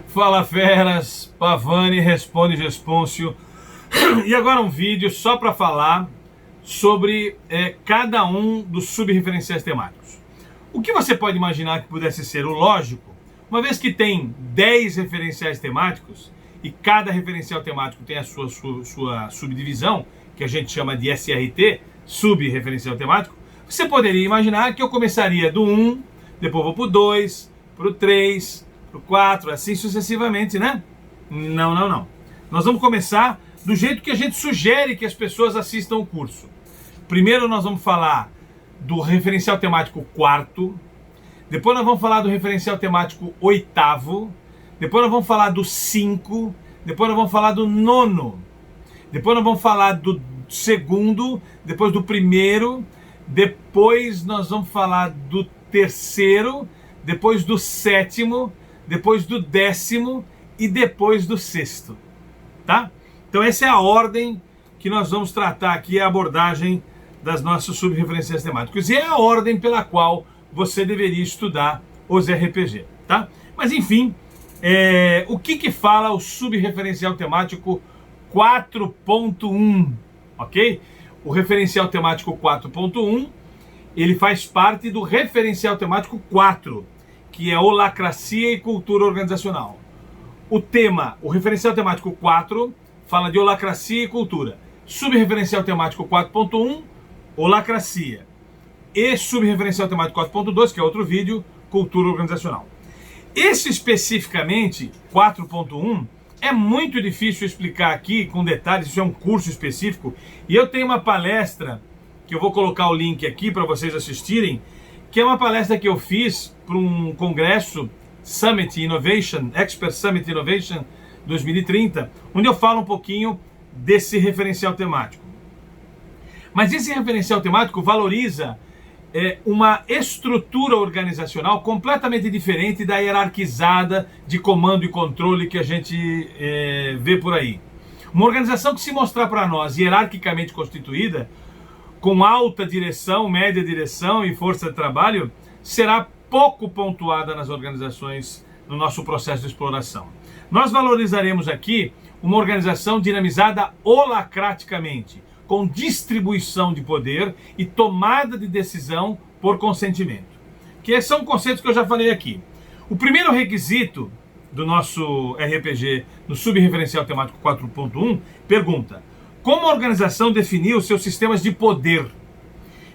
Fala feras, Pavani responde Gespôncio. E agora um vídeo só para falar sobre cada um dos subreferenciais temáticos. O que você pode imaginar que pudesse ser o lógico, uma vez que tem 10 referenciais temáticos e cada referencial temático tem a sua subdivisão, que a gente chama de SRT, subreferencial temático, você poderia imaginar que eu começaria do 1, depois vou para o 2, para o 3, para o 4, assim sucessivamente, né? Não. Nós vamos começar do jeito que a gente sugere que as pessoas assistam o curso. Primeiro nós vamos falar do referencial temático 4, depois nós vamos falar do referencial temático 8º, depois nós vamos falar do 5, depois nós vamos falar do 9º, depois nós vamos falar do 2º, depois do 1º, depois nós vamos falar do 3º, depois do 7º, depois do 10º e depois do 6º, tá? Então essa é a ordem que nós vamos tratar aqui, a abordagem das nossas subreferenciais temáticos. E é a ordem pela qual você deveria estudar os RPG, tá? Mas enfim, o que fala o subreferencial temático 4.1, ok? O referencial temático 4.1, ele faz parte do referencial temático 4, que é holacracia e cultura organizacional. O referencial temático 4, fala de holacracia e cultura. Subreferencial temático 4.1, holacracia. E subreferencial temático 4.2, que é outro vídeo, cultura organizacional. Esse especificamente, 4.1, é muito difícil explicar aqui com detalhes, isso é um curso específico. E eu tenho uma palestra, que eu vou colocar o link aqui para vocês assistirem, que é uma palestra que eu fiz para um congresso Summit Innovation, Expert Summit Innovation 2030, onde eu falo um pouquinho desse referencial temático. Mas esse referencial temático valoriza uma estrutura organizacional completamente diferente da hierarquizada de comando e controle que a gente vê por aí. Uma organização que se mostrar para nós hierarquicamente constituída, com alta direção, média direção e força de trabalho, será pouco pontuada nas organizações no nosso processo de exploração. Nós valorizaremos aqui uma organização dinamizada holacraticamente, com distribuição de poder e tomada de decisão por consentimento. Que são conceitos que eu já falei aqui. O primeiro requisito do nosso RPG no subreferencial temático 4.1 pergunta: como a organização definiu seus sistemas de poder,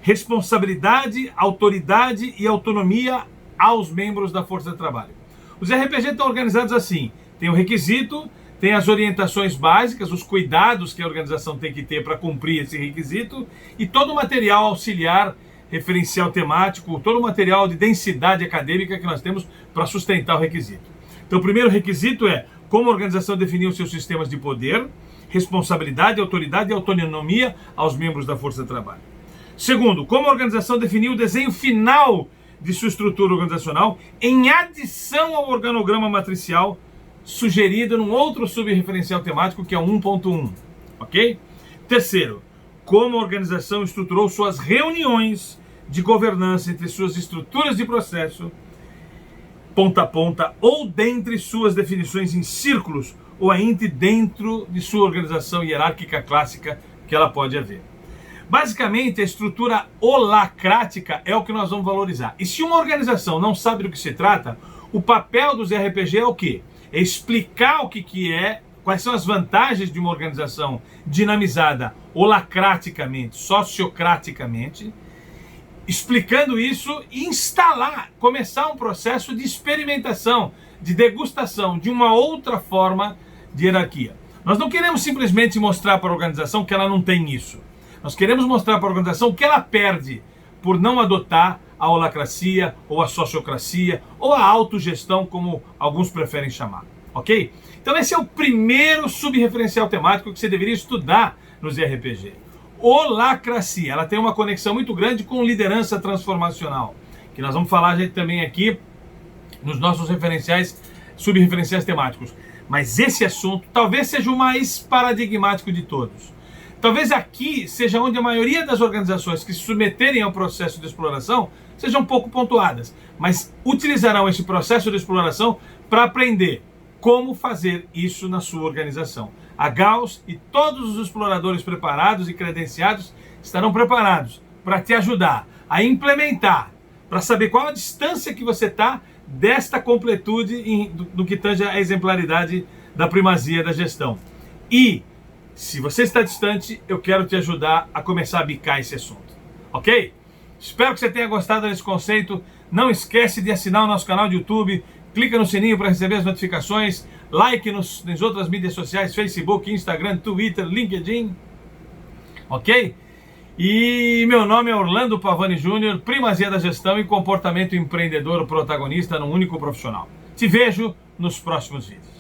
responsabilidade, autoridade e autonomia aos membros da força de trabalho? Os RPG estão organizados assim: tem o requisito, tem as orientações básicas, os cuidados que a organização tem que ter para cumprir esse requisito e todo o material auxiliar, referencial temático, todo o material de densidade acadêmica que nós temos para sustentar o requisito. Então o primeiro requisito é como a organização definiu seus sistemas de poder, responsabilidade, autoridade e autonomia aos membros da força de trabalho. Segundo, como a organização definiu o desenho final de sua estrutura organizacional em adição ao organograma matricial sugerido num outro subreferencial temático que é o 1.1, ok? Terceiro, como a organização estruturou suas reuniões de governança entre suas estruturas de processo, ponta a ponta, ou dentre suas definições em círculos, ou ainda dentro de sua organização hierárquica clássica que ela pode haver. Basicamente, a estrutura holacrática é o que nós vamos valorizar. E se uma organização não sabe do que se trata, o papel dos RPG é o quê? É explicar o que é, quais são as vantagens de uma organização dinamizada holacraticamente, sociocraticamente, explicando isso e instalar, começar um processo de experimentação, de degustação de uma outra forma de hierarquia. Nós não queremos simplesmente mostrar para a organização que ela não tem isso. Nós queremos mostrar para a organização o que ela perde por não adotar a holacracia, ou a sociocracia, ou a autogestão, como alguns preferem chamar, ok? Então esse é o primeiro subreferencial temático que você deveria estudar nos RPG. Holacracia, ela tem uma conexão muito grande com liderança transformacional, que nós vamos falar também aqui nos nossos subreferenciais temáticos. Mas esse assunto talvez seja o mais paradigmático de todos. Talvez aqui seja onde a maioria das organizações que se submeterem ao processo de exploração sejam pouco pontuadas, mas utilizarão esse processo de exploração para aprender como fazer isso na sua organização. A Gauss e todos os exploradores preparados e credenciados estarão preparados para te ajudar a implementar, para saber qual a distância que você está desta completude no que tange a exemplaridade da primazia da gestão. E, se você está distante, eu quero te ajudar a começar a bicar esse assunto. Ok? Espero que você tenha gostado desse conceito. Não esquece de assinar o nosso canal de YouTube, clica no sininho para receber as notificações, like nas outras mídias sociais, Facebook, Instagram, Twitter, LinkedIn. Ok? E meu nome é Orlando Pavani Júnior, primazia da gestão e comportamento empreendedor protagonista num único profissional. Te vejo nos próximos vídeos.